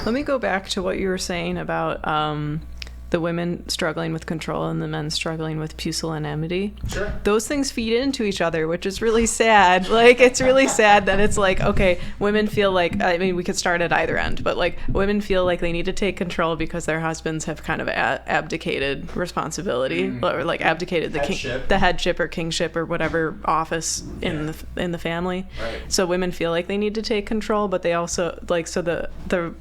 Let me go back to what you were saying about the women struggling with control and the men struggling with pusillanimity. Sure. Those things feed into each other, which is really sad. Like, it's really sad that it's like, okay, women feel like, I mean, we could start at either end, but like women feel like they need to take control because their husbands have kind of abdicated responsibility, or like abdicated the headship or kingship or whatever office in the family. Right. So women feel like they need to take control, but they also like, so the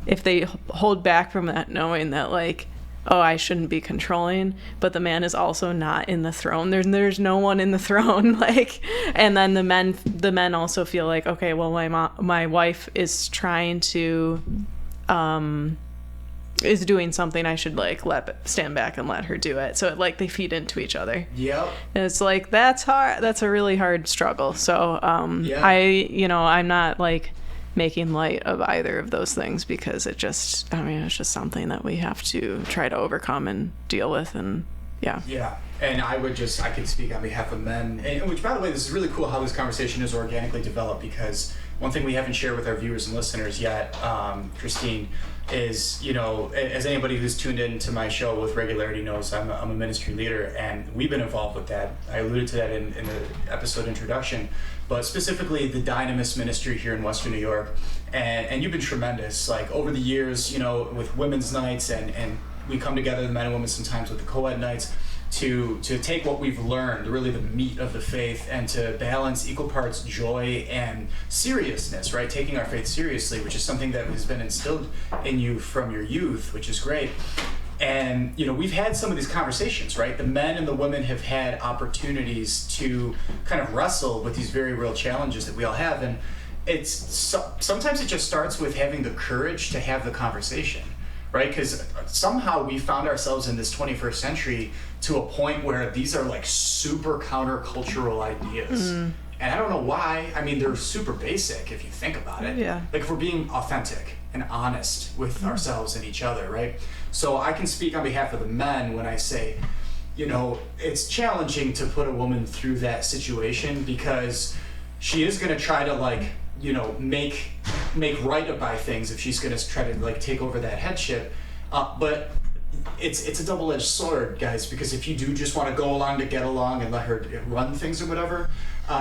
if they hold back from that, knowing that like, oh, I shouldn't be controlling, but the man is also not in the throne. There's no one in the throne. Like, and then the men also feel like, okay, well, my wife is trying to, is doing something, I should like stand back and let her do it. So like they feed into each other. Yep. And it's like, that's hard. That's a really hard struggle. So I'm not like making light of either of those things, because it's just something that we have to try to overcome and deal with. And yeah, and I could speak on behalf of men, and which, by the way, this is really cool how this conversation is organically developed, because one thing we haven't shared with our viewers and listeners yet, Christine, is, as anybody who's tuned into my show with regularity knows, I'm a ministry leader, and we've been involved with that. I alluded to that in the episode introduction, but specifically the Dynamis ministry here in Western New York, and you've been tremendous. Like over the years, with women's nights, and we come together, the men and women, sometimes with the co-ed nights, to take what we've learned, really the meat of the faith, and to balance equal parts joy and seriousness, right? Taking our faith seriously, which is something that has been instilled in you from your youth, which is great. And, we've had some of these conversations, right? The men and the women have had opportunities to kind of wrestle with these very real challenges that we all have. And sometimes it just starts with having the courage to have the conversation, right? Because somehow we found ourselves in this 21st century to a point where these are like super countercultural ideas. And I don't know why. I mean, they're super basic if you think about it. Yeah. Like if we're being authentic and honest with ourselves and each other, right? So I can speak on behalf of the men when I say, it's challenging to put a woman through that situation, because she is going to try to make right by things if she's going to try to take over that headship. But it's a double-edged sword, guys, because if you do just want to go along to get along and let her run things or whatever,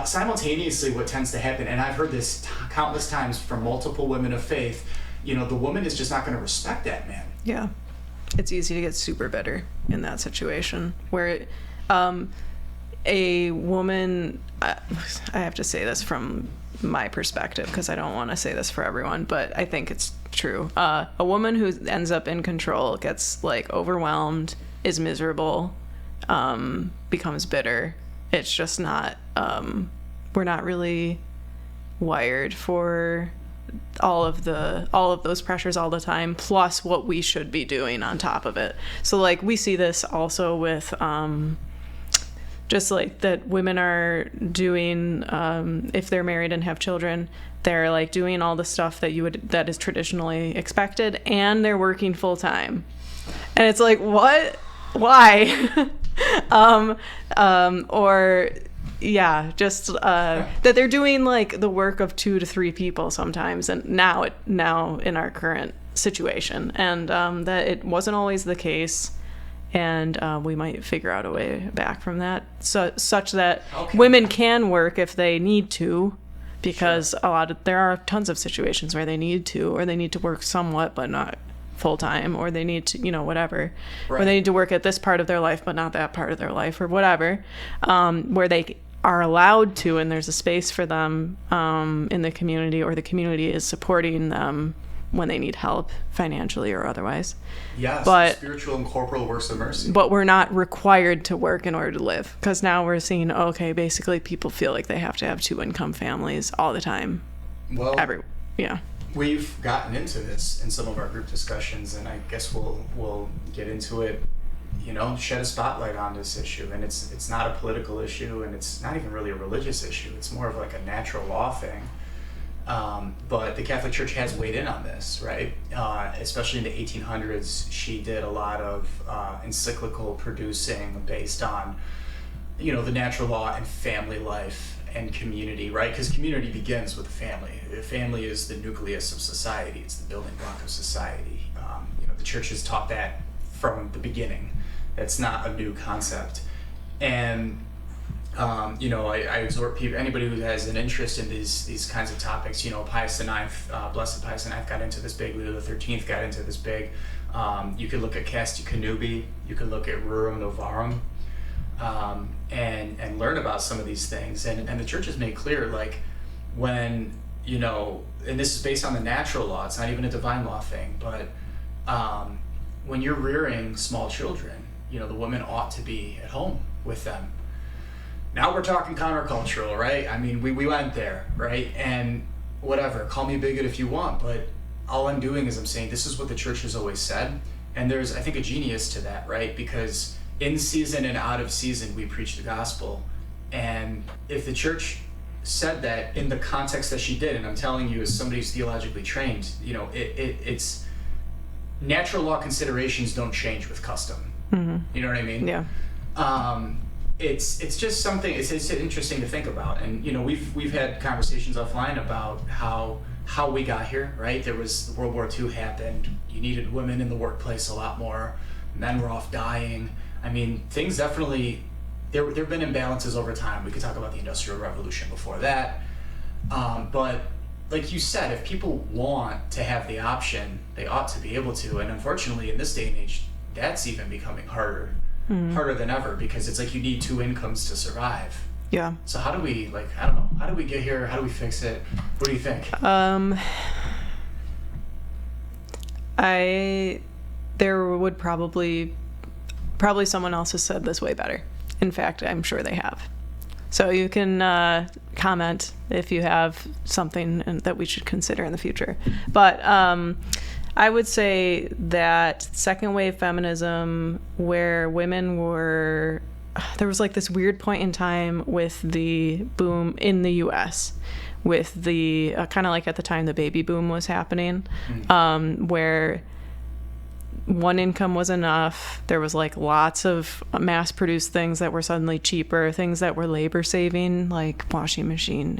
simultaneously what tends to happen, and I've heard this countless times from multiple women of faith, the woman is just not going to respect that man. Yeah. It's easy to get super bitter in that situation where a woman, I have to say this from my perspective because I don't want to say this for everyone, but I think it's true. A woman who ends up in control gets overwhelmed, is miserable, becomes bitter. It's just not, we're not really wired for all of those pressures all the time, plus what we should be doing on top of it. So we see this also with just that women are doing, if they're married and have children, they're doing all the stuff that is traditionally expected, and they're working full time. And it's what? Why? Or yeah, just that they're doing the work of 2 to 3 people sometimes, and now in our current situation, and that it wasn't always the case, and we might figure out a way back from that, such that women can work if they need to, because there are tons of situations where they need to, or they need to work somewhat but not full time, or they need to whatever, right. Or they need to work at this part of their life but not that part of their life, or whatever, where they are allowed to, and there's a space for them in the community, or the community is supporting them when they need help financially or otherwise. Yes, but spiritual and corporal works of mercy. But we're not required to work in order to live, because now we're seeing, basically people feel like they have to have 2 income families all the time. Well, we've gotten into this in some of our group discussions, and I guess we'll get into it, shed a spotlight on this issue. And it's not a political issue, and it's not even really a religious issue. It's more of a natural law thing. But the Catholic Church has weighed in on this, right? Especially in the 1800s, she did a lot of encyclical producing based on, the natural law and family life. and community, right? Because community begins with the family. The family is the nucleus of society. It's the building block of society. The church has taught that from the beginning. It's not a new concept. And I exhort people, anybody who has an interest in these kinds of topics. Pius IX, Blessed Pius IX got into this big. Leo XIII got into this big. You could look at Casti Connubii. You could look at Rerum Novarum, and learn about some of these things. And the church has made clear, like, when and this is based on the natural law. It's not even a divine law thing, but when you're rearing small children, the women ought to be at home with them. Now we're talking countercultural, right? I mean, we went there, right? And whatever, call me bigot if you want, but all I'm doing is I'm saying this is what the church has always said. And there's, I think, a genius to that, right? Because in season and out of season, we preach the gospel. And if the church said that in the context that she did, and I'm telling you as somebody who's theologically trained, it's natural law considerations don't change with custom. Mm-hmm. You know what I mean? Yeah. It's just something. It's interesting to think about, and we've had conversations offline about how we got here. Right, there was World War II happened. You needed women in the workplace a lot more. Men were off dying. I mean, things definitely. There've been imbalances over time. We could talk about the Industrial Revolution before that, but like you said, if people want to have the option, they ought to be able to. And unfortunately, in this day and age, that's even becoming harder than ever, because it's like you need two incomes to survive. Yeah. So how do we, I don't know, how do we get here? How do we fix it? What do you think? There would probably someone else has said this way better. In fact, I'm sure they have. So you can comment if you have something that we should consider in the future. But I would say that second wave feminism, where women were, there was like this weird point in time with the boom in the US, with the kind of like at the time the baby boom was happening, where one income was enough. There was like lots of mass-produced things that were suddenly cheaper, things that were labor-saving, like washing machine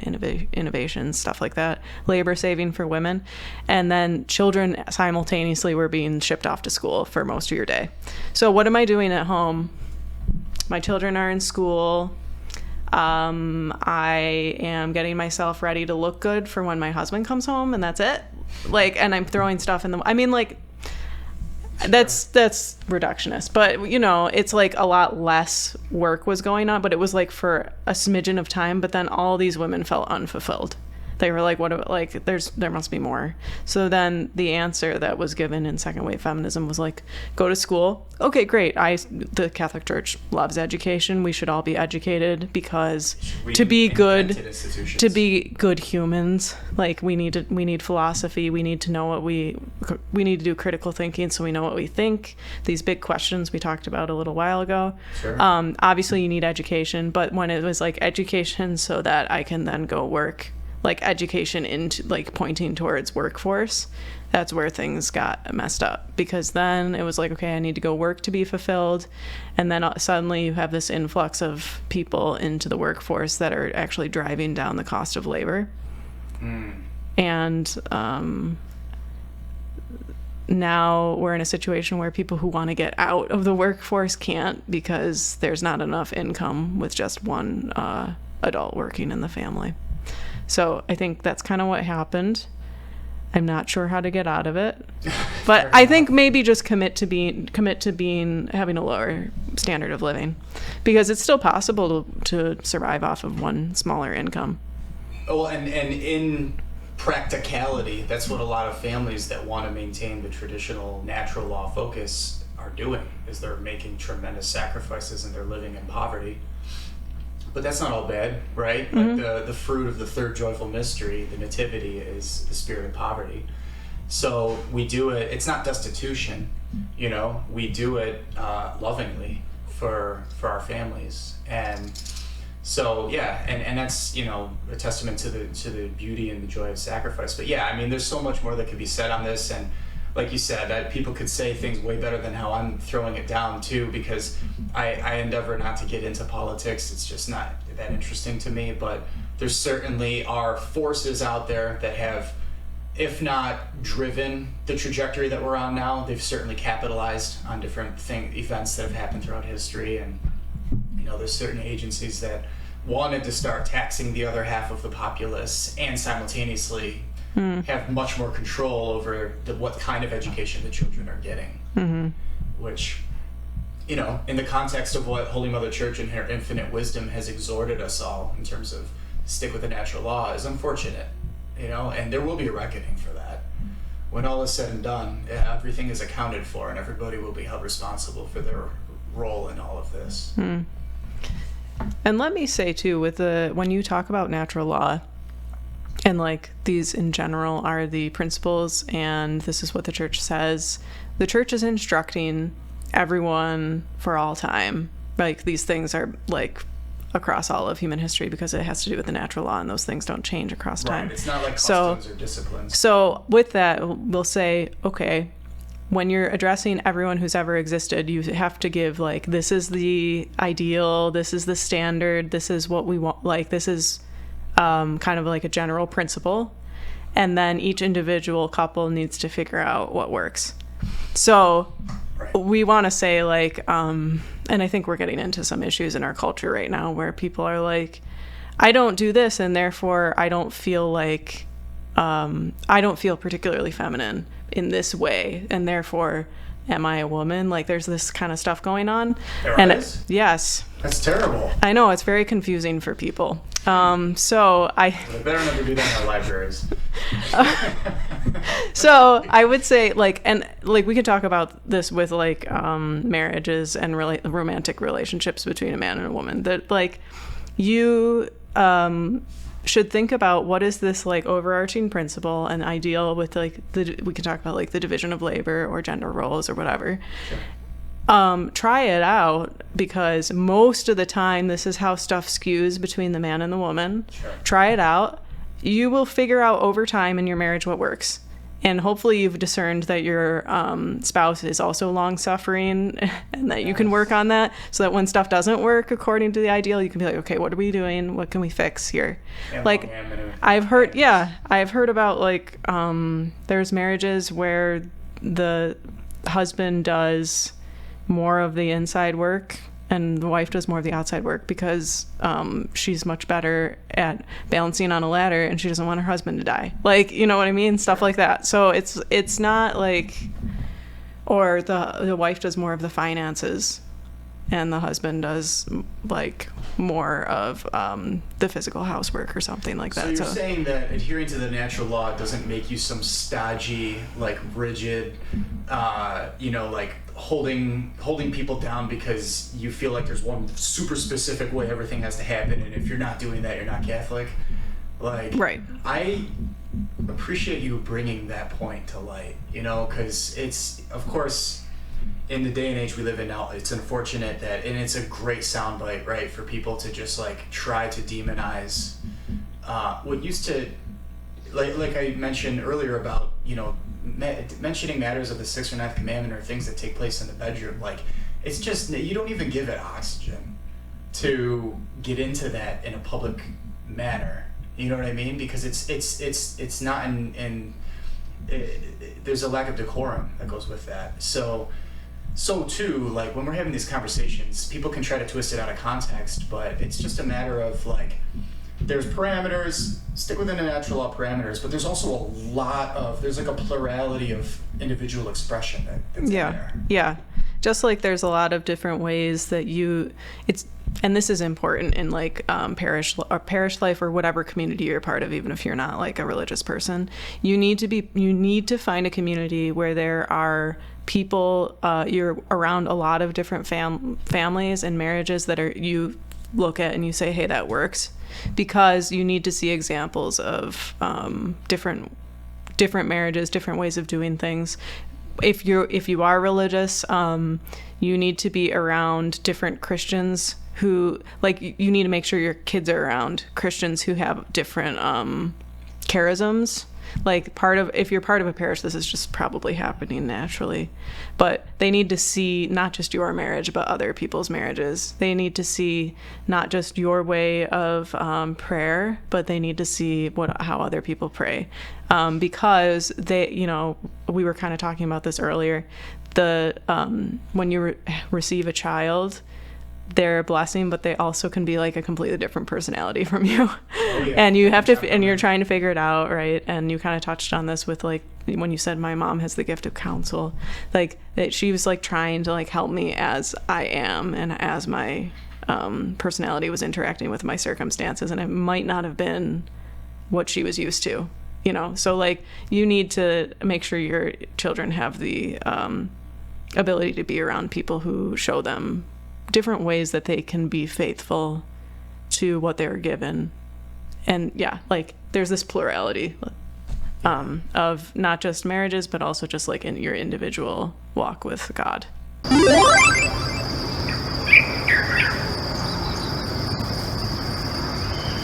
innovations, stuff like that, labor-saving for women. And then children simultaneously were being shipped off to school for most of your day. So what am I doing at home? My children are in school. I am getting myself ready to look good for when my husband comes home, and that's it. And I'm throwing stuff in the... That's reductionist, but it's like a lot less work was going on, but it was like for a smidgen of time. But then all these women felt unfulfilled. They were like, "What? There must be more." So then the answer that was given in second wave feminism was like, "Go to school. Okay, great. The Catholic Church loves education. We should all be educated because to be good humans, like we need philosophy. We need to know we need to do critical thinking so we know what we think. These big questions we talked about a little while ago. Sure. Obviously you need education, but when it was like education so that I can then go work." Like education into like pointing towards workforce, that's where things got messed up, because then it was like, okay, I need to go work to be fulfilled, and then suddenly you have this influx of people into the workforce that are actually driving down the cost of labor. And now we're in a situation where people who want to get out of the workforce can't, because there's not enough income with just one adult working in the family. So I think that's kind of what happened. I'm not sure how to get out of it, but I think maybe just commit to having a lower standard of living, because it's still possible to survive off of one smaller income. Oh, and in practicality, that's what a lot of families that want to maintain the traditional natural law focus are doing, is they're making tremendous sacrifices and they're living in poverty. But that's not all bad, right? Mm-hmm. Like the fruit of the third joyful mystery, the nativity, is the spirit of poverty. So we do it, it's not destitution, we do it lovingly for our families. And so, yeah, and that's, a testament to the beauty and the joy of sacrifice. But yeah, I mean, there's so much more that could be said on this. And like you said, that people could say things way better than how I'm throwing it down too, because I endeavor not to get into politics. It's just not that interesting to me. But there certainly are forces out there that have, if not driven the trajectory that we're on now, they've certainly capitalized on different events that have happened throughout history. And there's certain agencies that wanted to start taxing the other half of the populace and simultaneously have much more control over what kind of education the children are getting, which, in the context of what Holy Mother Church in her infinite wisdom has exhorted us all in terms of stick with the natural law is unfortunate, and there will be a reckoning for that. When all is said and done, everything is accounted for and everybody will be held responsible for their role in all of this. And let me say too, when you talk about natural law, and like these in general are the principles, and this is what the church says, the church is instructing everyone for all time. Like these things are like across all of human history because it has to do with the natural law, and those things don't change across time. Right. It's not like customs or disciplines. So with that, we'll say, okay, when you're addressing everyone who's ever existed, you have to give like, this is the ideal, this is the standard, this is what we want, like this is kind of like a general principle. And then each individual couple needs to figure out what works. So we want to say like, and I think we're getting into some issues in our culture right now where people are like, I don't do this and therefore I don't feel like, I don't feel particularly feminine in this way, and therefore am I a woman? Like there's this kind of stuff going on. Yes. That's terrible. I know, it's very confusing for people. So they better never do that in our libraries. So I would say like, and like we could talk about this with like marriages and really romantic relationships between a man and a woman, that like you should think about what is this like overarching principle and ideal with like we can talk about like the division of labor or gender roles or whatever. Sure. Try it out, because most of the time this is how stuff skews between the man and the woman. Sure. Try it out. You will figure out over time in your marriage what works. And hopefully you've discerned that your spouse is also long-suffering and that you can work on that, so that when stuff doesn't work according to the ideal, you can be like, okay, what are we doing? What can we fix here? Yeah, like I've heard about like there's marriages where the husband does more of the inside work and the wife does more of the outside work because she's much better at balancing on a ladder and she doesn't want her husband to die. Like, you know what I mean? Stuff like that. So it's not like, or the wife does more of the finances and the husband does like more of the physical housework or something like that. So you're saying that adhering to the natural law doesn't make you some stodgy, like rigid, like holding people down because you feel like there's one super specific way everything has to happen, and if you're not doing that, you're not Catholic. Like, right. I appreciate you bringing that point to light, because it's, of course, in the day and age we live in now, it's unfortunate that, and it's a great soundbite, right, for people to just like try to demonize what used to, like I mentioned earlier about, mentioning matters of the 6th or 9th commandment or things that take place in the bedroom. Like, it's just, you don't even give it oxygen to get into that in a public manner. You know what I mean? Because it's not there's a lack of decorum that goes with that. So too, like when we're having these conversations, people can try to twist it out of context, but it's just a matter of like, there's parameters, stick within the natural law parameters, but there's also there's like a plurality of individual expression that's in there. Yeah. Just like there's a lot of different ways that and this is important in like parish life or whatever community you're a part of, even if you're not like a religious person. You need to find a community where there are people, you're around a lot of different families and marriages that you look at and you say, hey, that works. Because you need to see examples of different marriages, different ways of doing things. If you are religious, you need to be around different Christians who, like, you need to make sure your kids are around Christians who have different charisms Like if you're part of a parish, this is just probably happening naturally. But they need to see not just your marriage, but other people's marriages. They need to see not just your way of prayer, but they need to see how other people pray. Because they, we were kind of talking about this earlier. When you receive a child, they're a blessing, but they also can be like a completely different personality from you. Oh, yeah. And you have to, and you're trying to figure it out, right? And you kind of touched on this with like when you said my mom has the gift of counsel, like that she was like trying to like help me as I am and as my personality was interacting with my circumstances, and it might not have been what she was used to, So like you need to make sure your children have the ability to be around people who show them different ways that they can be faithful to what they were given. And yeah, like there's this plurality of not just marriages, but also just like in your individual walk with God.